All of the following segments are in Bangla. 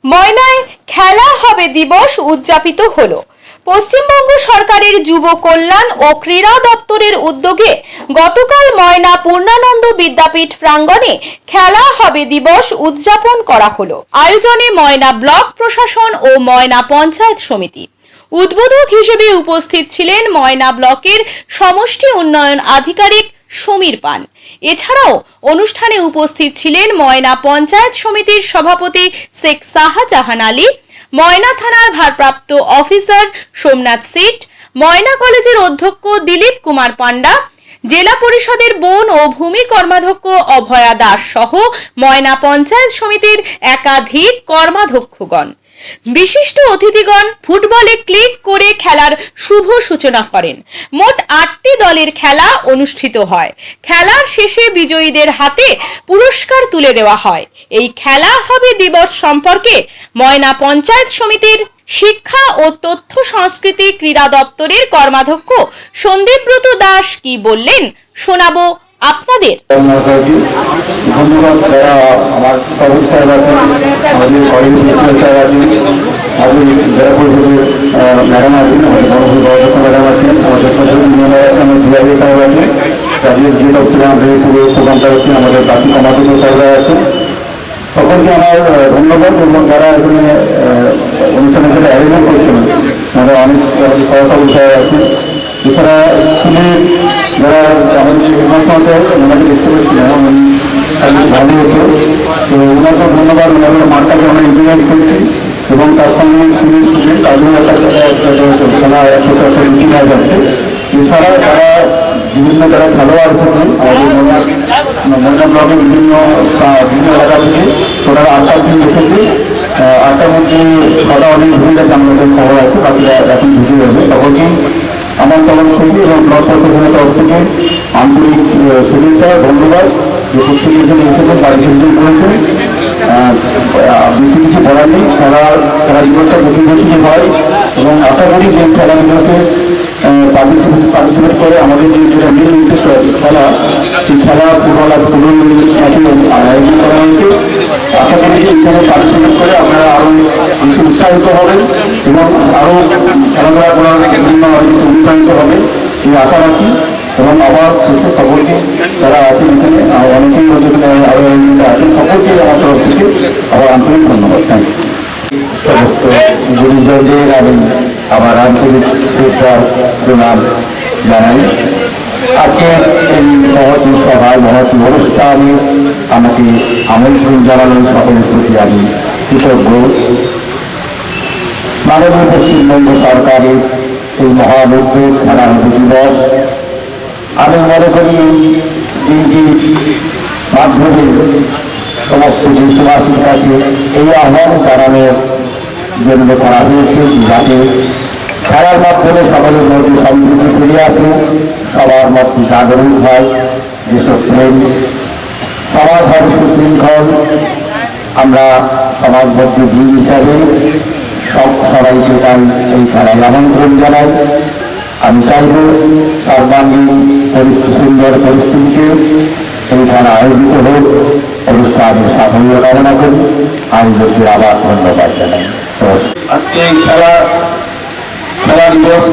ময়নায় খেলা হবে দিবস উদযাপিত হলো। পশ্চিমবঙ্গ সরকারের যুব কল্যাণ ও ক্রীড়া দপ্তরের উদ্যোগে গতকাল ময়না পূর্ণানন্দ বিদ্যাপীঠ প্রাঙ্গণে খেলা হবে দিবস উদযাপন করা হলো। আয়োজনে ময়না ব্লক প্রশাসন ও ময়না পঞ্চায়েত সমিতি। উদ্বোধক হিসেবে উপস্থিত ছিলেন ময়না ব্লকের সমষ্টি উন্নয়ন আধিকারিক সমীর পান। এছাড়াও অনুষ্ঠানে উপস্থিত ছিলেন ময়না পঞ্চায়েত সমিতির সভাপতি শেখ শাহজাহান আলী, ময়না থানার ভারপ্রাপ্ত অফিসার সোমনাথ সিট, ময়না কলেজের অধ্যক্ষ দিলীপ কুমার পান্ডা, জেলা পরিষদের বন ও ভূমি কর্মাধ্যক্ষ অভয়া দাস সহ ময়না পঞ্চায়েত সমিতির একাধিক কর্মাধ্যক্ষগণ। বিশিষ্ট অতিথিগণ ফুটবলে ক্লিক করে খেলার শুভ সূচনা করেন। মোট 8টি দলের খেলা অনুষ্ঠিত হয়। খেলার শেষে বিজয়ীদের হাতে পুরস্কার তুলে দেওয়া হয়। এই খেলা হবে দিবস সম্পর্কে ময়না পঞ্চায়েত সমিতির শিক্ষা ও তথ্য সংস্কৃতি ক্রীড়া দপ্তরের কর্মাধ্যক্ষ সন্দীপব্রত দাস কি বললেন শোনাবো আপনাদের। ধন্যবাদ যারা আমার সভাপতি সাহেব আছেন, আমাদের কলেজের প্রিন্সিপাল সাহেব আছেন, আমাদের জেলা পরিষদের ম্যাডাম আছেন, আমাদের বড় বড় ম্যাডাম আছেন, আমাদের সরস্বতী মেম্বার আছেন, আমাদের জিআই সাহেব আছেন, রাজ্যের যে দপ্তরে আমাদের পুরো প্রোগ্রামটা হচ্ছে, আমাদের বাকি কমাধ্যক্ষ সাহেবরা আছেন। সকলকে আমার ধন্যবাদ। এবং যারা এখানে অনুষ্ঠানের সাথে আয়োজন করছেন, আমাদের অনেক সহসভাপতি সাহেব আছেন। এছাড়া স্কুলের যারা আমাদের হেডমাস্টার ওনাকে দেখতে পাচ্ছিলাম, উনি ভালো হতো, তো ওনাকে ধন্যবাদ। ওনাদের মাঠটাকে আমরা ইন্টারভিউ করছি এবং তার সঙ্গে স্কুলের স্টুডেন্ট তাদের খেলা একসাথে রুচি হয়ে যাচ্ছে। এছাড়া যারা বিভিন্ন যারা খেলোয়াড় এসেছেন আমাদের ময়না ব্লকের বিভিন্ন এলাকা থেকে, ওনারা 8টার দিন এসেছে। 8টার মধ্যে 6টা অনেক ভুল যাচ্ছে, আমাদের খবর আছে, বাকিরা এখন ঢুকে যাবে। সকলকে আমার তরফ থেকে এবং ব্লক প্রশাসনের তরফ থেকে আন্তরিক শুভেচ্ছা, ধন্যবাদ। যে প্রত্যেকে এখানে এসেছেন, বাড়ি সেলিব্রেট করেছেন। বেশি কিছু বলার নেই। খেলা দিবসটা প্রতি বছরই হয় এবং আশা করি যে খেলা দিবসে পার্টিসিপেট করে আমাদের যেটা মেন উদ্দেশ্য আছে খেলা, সেই খেলা ফুটবল ম্যাচে আয়োজন করা হয়েছে। আশা করি যে এখানে পার্টিসিপেট করে আপনারা আরও বেশি উৎসাহিত হবেন এবং আরও খেলাধুলা করার জন্য অনুপ্রাণিত হবে এই আশা রাখি। এবং আবার সকলকে যারা আছেন এখানে, অনেকেই হয়তো আরও আছেন, সকলকে আমার তরফ থেকে আবার আন্তরিক ধন্যবাদ। Thank you. সমস্ত গুরুজনদের আমি আমার আন্তরিক শ্রদ্ধা প্রণাম জানাই। আজকে এই মহৎ সভায় মহৎ অনুষ্ঠানে আমাকে আমন্ত্রণ জানানোর সকলের প্রতি আমি কৃতজ্ঞ। মাননীয় পশ্চিমবঙ্গ সরকারের এই মহান উদ্যোগ খেলা দিবস, আমি মনে করি দিনটি মাধ্যমে সমস্ত দেশবাসীর কাছে এই আহ্বান জানানোর জন্য করা হয়েছে, যাতে খেলার মাধ্যমে সকলের মধ্যে সম্প্রীতি ফিরে আসে, সবার মধ্যে জাগরণ হয়, দেশপ্রেম, সমাজ হবে সুশৃঙ্খল। আমরা সমাজবদ্ধ দিন হিসাবে সবাইকে তাই এই খেলায় আমন্ত্রণ জানাই। আমি চাইব সর্বাঙ্গীন সুন্দর পরিস্থিতিতে এই খেলা আয়োজিত হোক, অনুষ্ঠানের সাফল্য কামনা করি। আয়োজককে আবার ধন্যবাদ জানাই। আজকে এই খেলা দিবস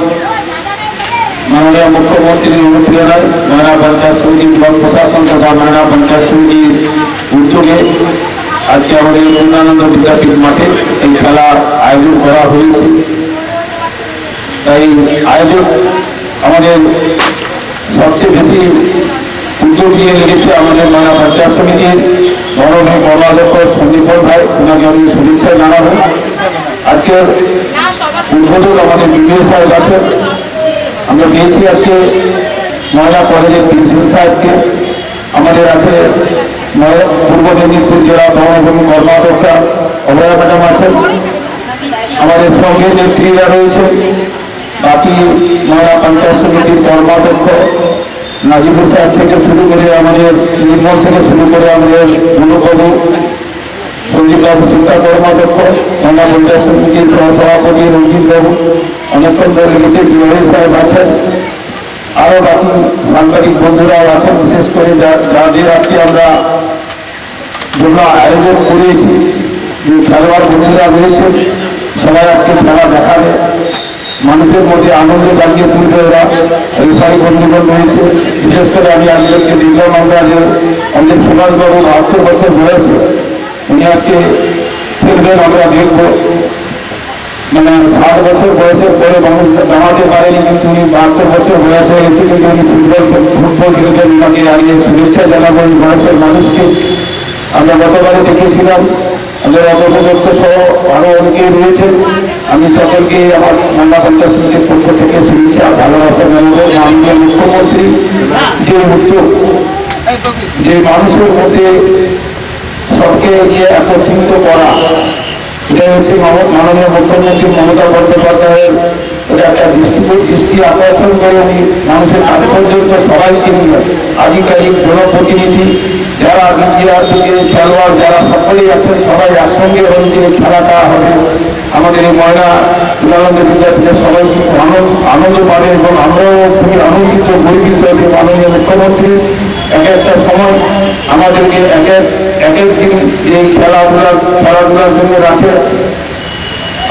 মাননীয় মুখ্যমন্ত্রীর অনুপ্রেরণায় ময়না পঞ্চায়েত সমিতি ব্লক প্রশাসন তথা ময়না পঞ্চায়েত সমিতির উদ্যোগে আজকে আমাদের পূর্ণানন্দ বিদ্যাপীঠ মাঠে এই খেলা আয়োজন করা হয়েছে। তাই আয়োজক আমাদের সবচেয়ে বেশি উদ্যোগ নিয়ে লেগেছে আমাদের ময়না পঞ্চায়েত সমিতির মাননীয় কর্মাধ্যক্ষ সন্দীপ ভাই, ওনাকে আমি শুভেচ্ছা জানাবো। আজকের উদ্বোধক আমাদের বিডিও সাহেব আছেন। আমরা পেয়েছি আজকে ময়না কলেজের প্রিন্সিপাল সাহেবকে, আমাদের আছে পূর্ব মেদিনীপুর জেলা বনভূমি কর্মাধ্যক্ষ অভয়া ম্যাডাম আছেন, আমাদের সঙ্গে নেত্রীরা রয়েছে, বাকি ময়না পঞ্চায়েত সমিতির কর্মাধ্যক্ষ নাজিবুর সাহেব থেকে শুরু করে আমাদের নির্মল থেকে শুরু করে আমাদের গুণবাবু, সঞ্জীববাবু শিক্ষা কর্মাধ্যক্ষ, ময়না পঞ্চায়েত সমিতির সহসভাপতি রঞ্জিত বাবু, অনেকক্ষণ ধরে গেছে জিআই সাহেব আছেন, আরও বাকি সাংবাদিক বন্ধুরাও আছেন। বিশেষ করে যাদের আজকে আমরা জন্য আয়োজন করেছি যে খেলোয়াড় বন্ধুরা রয়েছে সবাই আজকে খেলা দেখাবে, মানুষের মধ্যে আনন্দ জাগিয়ে তুলবে। ওরা রেফারি বন্ধুগণ রয়েছে, বিশেষ করে আমি আজকে দেখলাম আমরা যে আমাদের সুভাষবাবু ৭২ বছর বয়সে উনি আজকে খেলবেন, আমরা দেখবো। মানে ৬০ বছর বয়সের পরে মানুষ জামাতে পারেনি, কিন্তু উনি ৭২ বছর বয়স হয়ে গেছে, কিন্তু উনি ফুটবল খেলবেন। ওনাকে আগে শুভেচ্ছা জানাবো এই বয়সের মানুষকে। আমরা গতবারে দেখেছিলাম, আমাদের অবদত্ত সহ আরও অনেকেই রয়েছেন। আমি সকলকে আমার মন্ডা পঞ্চায়েত সমিতির পক্ষ থেকে শুভেচ্ছা ভালোবাসা জানাবো। মাননীয় মুখ্যমন্ত্রী যে উদ্যোগ, যে মানুষের মধ্যে সবকে নিয়ে একত্রিত করা, এটা হচ্ছে মাননীয় মুখ্যমন্ত্রী মমতা বন্দ্যোপাধ্যায়ের এটা একটা দৃষ্টি আকর্ষণ করে উনি মানুষের কাজ পর্যন্ত সবাইকে নিয়ে আধিকারিক জনপ্রতিনিধি যারা মিডিয়া থেকে খেলোয়াড় যারা সকলেই আছেন সবাই একসঙ্গে হয়ে যে খেলাটা হবে আমাদের এই ময়না পূর্ণানন্দ বিদ্যাপীঠে সবাই খুব আনন্দ পাবে। এবং আমরাও খুবই আনন্দিত গর্বিত যে মাননীয় মুখ্যমন্ত্রী এক একটা সময় আমাদেরকে এক এক দিন এই খেলাধুলার জন্য রাখে।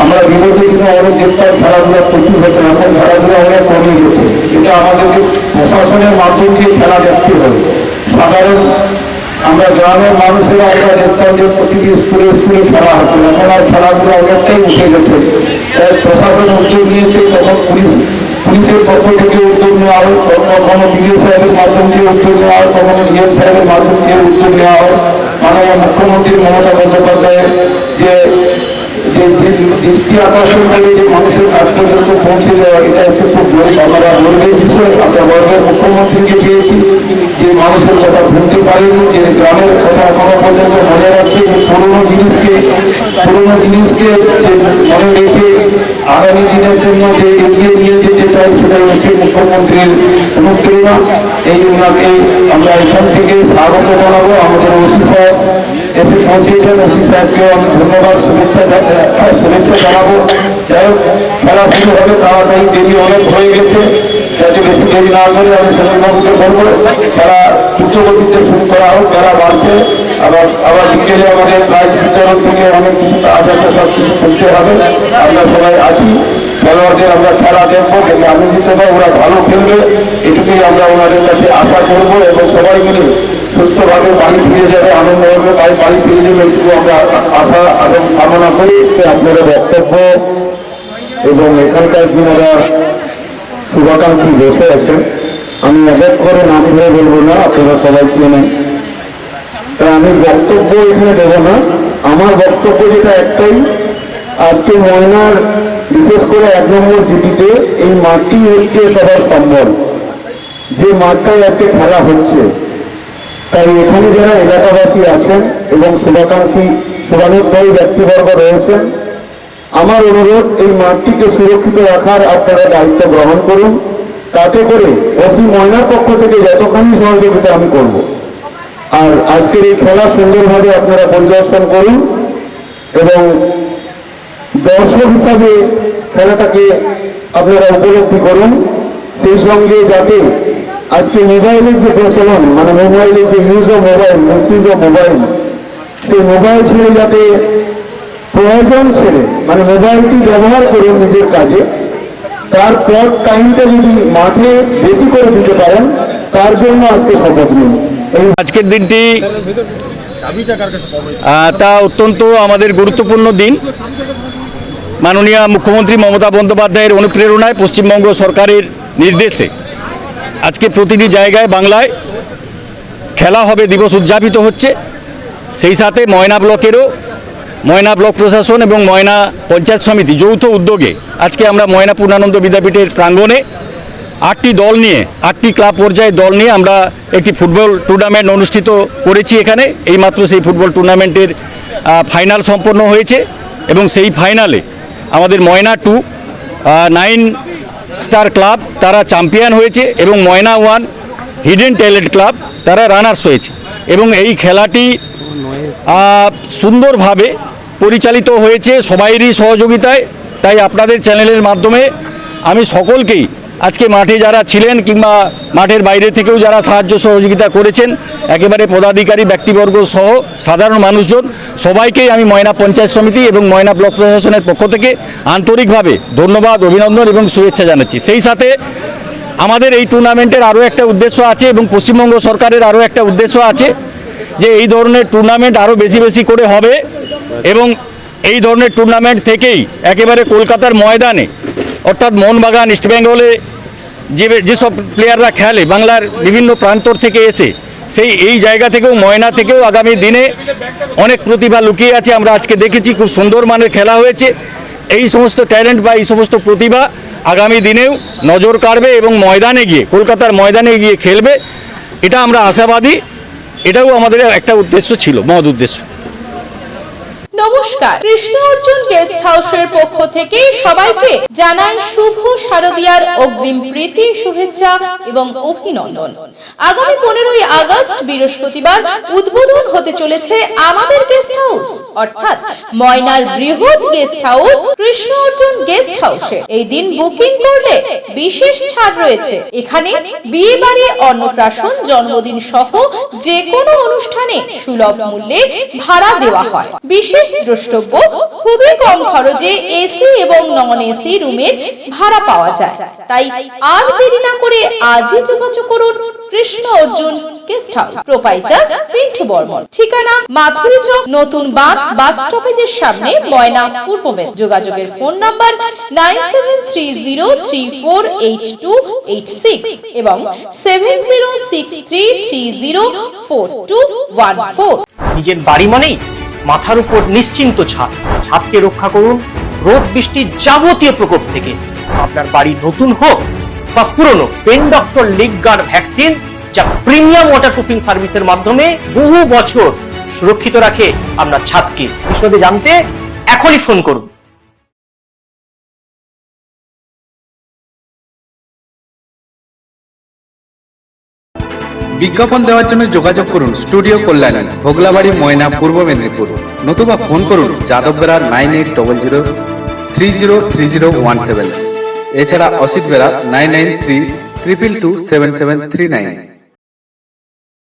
আমরা বিগত দিনে অনেক দেখতাম খেলাধুলা প্রচুর হতো, এখন খেলাধুলা অনেক কমে গেছে। এটা আমাদেরকে প্রশাসনের মাধ্যম দিয়ে খেলা দেখতে হবে। সাধারণ আমরা গ্রামের মানুষেরা আমরা দেখতাম যে প্রতিটি স্কুলে স্কুলে খেলা হতো, এখন আর খেলাধুলা অনেকটাই উঠে গেছে। তাই প্রশাসন উদ্যোগ নিয়েছে, তখন পুলিশের পক্ষ থেকে উদ্যোগ নেওয়া হয়, কখনো বিডিও সাহেবের মাধ্যম দিয়ে উদ্যোগ নেওয়া হয়, কখনো ডিএম সাহেবের মাধ্যম দিয়ে উদ্যোগ নেওয়া হয়। মাননীয় মুখ্যমন্ত্রী মমতা বন্দ্যোপাধ্যায়ের যে দৃষ্টি আকর্ষণ করে যে মানুষের কাজ পর্যন্ত পৌঁছে দেওয়া, এটা হচ্ছে খুব আমরা গর্বের বিষয়। আমরা গর্বের মুখ্যমন্ত্রীকে পেয়েছি যে মানুষের কথা ভুলতে পারেনি, যে গ্রামের কথা এখনো পর্যন্ত মনে রাখছে, যে পুরোনো জিনিসকে মনে রেখে আগামী দিনের জন্য যে এগিয়ে নিয়ে যেতে চাই, সেটাই হচ্ছে মুখ্যমন্ত্রীর অনুপ্রেরণা। এই ওনাকে আমরা এখান থেকে স্বাগত জানাবো। আমাদের ওসি সাহেব এসে পৌঁছেছেন, ওসি সাহেবকেও আমি ধন্যবাদ শুভেচ্ছা জানাবো। যাই হোক, খেলা শুরু হবে তাড়াতাড়ি, দেরি অনেক হয়ে গেছে, যাতে বেশি দেরি না করে আমি সুনীলবাবুকে বলবো খেলা দ্রুতগতিতে শুরু করা হোক। খেলা বাড়ছে, আবার বিকেলে আমাদের প্রাইজ বিতরণ থেকে অনেক কিছু কাজ আছে, সব কিছু চলতে হবে। আমরা সবাই আছি, খেলোয়াড়দের আমরা খেলা দেখবো, দেখে আনন্দিত হবে, ওরা ভালো খেলবে, এটুকুই আমরা ওনাদের কাছে আশা করবো। এবং সবাই মিলে সুস্থভাবে বাড়ি ফিরে যাবে, আনন্দ হবে, বাড়ি ফিরে যাবে, এটুকু আমরা আশা এবং কামনা করি। আপনাদের বক্তব্য এবং এখানকার যারা শুভাকাঙ্ক্ষী বসে আছেন, আমি এক করে নাম ধরে বলবো না, আপনারা সবাই চেনেন, তাই আমি বক্তব্য এখানে দেবো না। আমার বক্তব্য যেটা একটাই, আজকে ময়নার বিশেষ করে ১ নম্বর জিপিতে এই মাঠটি হচ্ছে সবার সম্বল, যে মাঠটায় আজকে খেলা হচ্ছে। তাই এখানে যারা এলাকাবাসী আছেন এবং শুভানুধ্যায়ী ব্যক্তিবর্গ রয়েছেন, আমার অনুরোধ এই মাঠটিকে সুরক্ষিত রাখার আপনারা দায়িত্ব গ্রহণ করুন। তাতে করে ওসি ময়নার পক্ষ থেকে যতখানি সহযোগিতা আমি করব। আর আজকের এই খেলা সুন্দরভাবে আপনারা পরিদর্শন করুন এবং দর্শক হিসাবে খেলাটাকে আপনারা উপলব্ধি করুন। সেই সঙ্গে যাতে আজকে মোবাইলের যে প্রচলন, মানে মোবাইলের যে use of mobile, misuse of mobile, সেই মোবাইল ছেড়ে যাতে প্রয়োজন ছেড়ে মানে মোবাইলটি ব্যবহার করুন নিজের কাজে, তারপর টাইমটা যদি মাঠে বেশি করে দিতে পারেন, তার জন্য আজকে শপথ নিন। আজকের দিনটি তা অত্যন্ত আমাদের গুরুত্বপূর্ণ দিন। মাননীয় মুখ্যমন্ত্রী মমতা বন্দ্যোপাধ্যায়ের অনুপ্রেরণায় পশ্চিমবঙ্গ সরকারের নির্দেশে আজকে প্রতিটি জায়গায় বাংলায় খেলা হবে দিবস উদযাপিত হচ্ছে। সেই সাথে ময়না ব্লকেরও ময়না ব্লক প্রশাসন এবং ময়না পঞ্চায়েত সমিতি যৌথ উদ্যোগে আজকে আমরা ময়না পূর্ণানন্দ বিদ্যাপীঠের প্রাঙ্গণে 8টি দল নিয়ে 8টি ক্লাব পর্যায়ের দল নিয়ে আমরা একটি ফুটবল টুর্নামেন্ট অনুষ্ঠিত করেছি এখানে। এইমাত্র সেই ফুটবল টুর্নামেন্টের ফাইনাল সম্পন্ন হয়েছে এবং সেই ফাইনালে আমাদের ময়না 2 9 স্টার ক্লাব তারা চ্যাম্পিয়ন হয়েছে এবং ময়না 1 হিডেন ট্যালেন্ট ক্লাব তারা রানার্স হয়েছে। এবং এই খেলাটি সুন্দরভাবে পরিচালিত হয়েছে সবাইয়েরই সহযোগিতায়। তাই আপনাদের চ্যানেলের মাধ্যমে আমি সকলকেই আজকে মাঠে যারা ছিলেন কিংবা মাঠের বাইরে থেকেও যারা সাহায্য সহযোগিতা করেছেন, একেবারে পদাধিকারী ব্যক্তিবর্গ সহ সাধারণ মানুষজন সবাইকেই আমি ময়না পঞ্চায়েত সমিতি এবং ময়না ব্লক প্রশাসনের পক্ষ থেকে আন্তরিকভাবে ধন্যবাদ, অভিনন্দন এবং শুভেচ্ছা জানাচ্ছি। সেই সাথে আমাদের এই টুর্নামেন্টের আরও একটা উদ্দেশ্য আছে এবং পশ্চিমবঙ্গ সরকারের আরও একটা উদ্দেশ্য আছে যে এই ধরনের টুর্নামেন্ট আরও বেশি বেশি করে হবে এবং এই ধরনের টুর্নামেন্ট থেকেই একেবারে কলকাতার ময়দানে অর্থাৎ মোহনবাগান, ইস্টবেঙ্গলে যেসব প্লেয়াররা খেলে বাংলার বিভিন্ন প্রান্তর থেকে এসে এই জায়গা থেকেও ময়না থেকেও আগামী দিনে অনেক প্রতিভা লুকিয়ে আছে। আমরা আজকে দেখেছি খুব সুন্দর মানের খেলা হয়েছে। এই সমস্ত ট্যালেন্ট বা এই সমস্ত প্রতিভা আগামী দিনেও নজর কাড়বে এবং ময়দানে গিয়ে কলকাতার ময়দানে গিয়ে খেলবে, এটা আমরা আশাবাদী। এটাও আমাদের একটা উদ্দেশ্য ছিল, মহৎ উদ্দেশ্য। নমস্কার, কৃষ্ণ অর্জুন গেস্ট হাউসের পক্ষ থেকে সবাইকে জানাই শুভ শারদীয়ার অগ্রিম প্রীতি, শুভেচ্ছা এবং অভিনন্দন। আগামী 15ই আগস্ট বৃহস্পতিবার উদ্বোধন হতে চলেছে আমাদের গেস্ট হাউস, অর্থাৎ ময়নার বৃহৎ guest house Krishna Arjun guest হাউসে। এই দিন বুকিং করলে বিশেষ ছাড় রয়েছে। এখানে বিয়ে বাড়ি, অন্নপ্রাশন, জন্মদিন সহ যে কোনো অনুষ্ঠানে সুলভ মূল্যে ভাড়া দেওয়া হয়। বিশেষ দ্রষ্টব্য, খুবই কম খরচে এসি এবং নন এসি রুমের ভাড়া পাওয়া যায়। তাই আর দেরি না করে আজই যোগাযোগ করুন Krishna Arjun guest house, proprietor Pintu Barman, ঠিকানা মাথুরি চক, নতুন বাস স্টপেজের সামনে, ময়না, পূর্ব মেদিনীপুর। যোগাযোগের ফোন নাম্বার 9730348286 এবং 7063304214। নিজের বাড়ি মানেই মাথার উপর নিশ্চিন্ত ছাদ। ছাদকে রক্ষা করুন রোদ বৃষ্টির যাবতীয় প্রকোপ থেকে। আপনার বাড়ি নতুন হোক বা পুরনো, পেন ডক্টর লিগ গার্ড ভ্যাকসিন, যা প্রিমিয়াম ওয়াটারপ্রুফিং সার্ভিসের মাধ্যমে বহু বছর সুরক্ষিত রাখে আপনার ছাদকে। বিশদে জানতে এখনই ফোন করুন। বিজ্ঞাপন দেওয়ার জন্য যোগাযোগ করুন স্টুডিও কল্যাণী, ভোগলাবাড়ি, ময়না, পূর্ব মেদিনীপুর। নতুবা ফোন করুন যাদব বেরা 9800303017। এছাড়া অসিত বেরা 9932227739।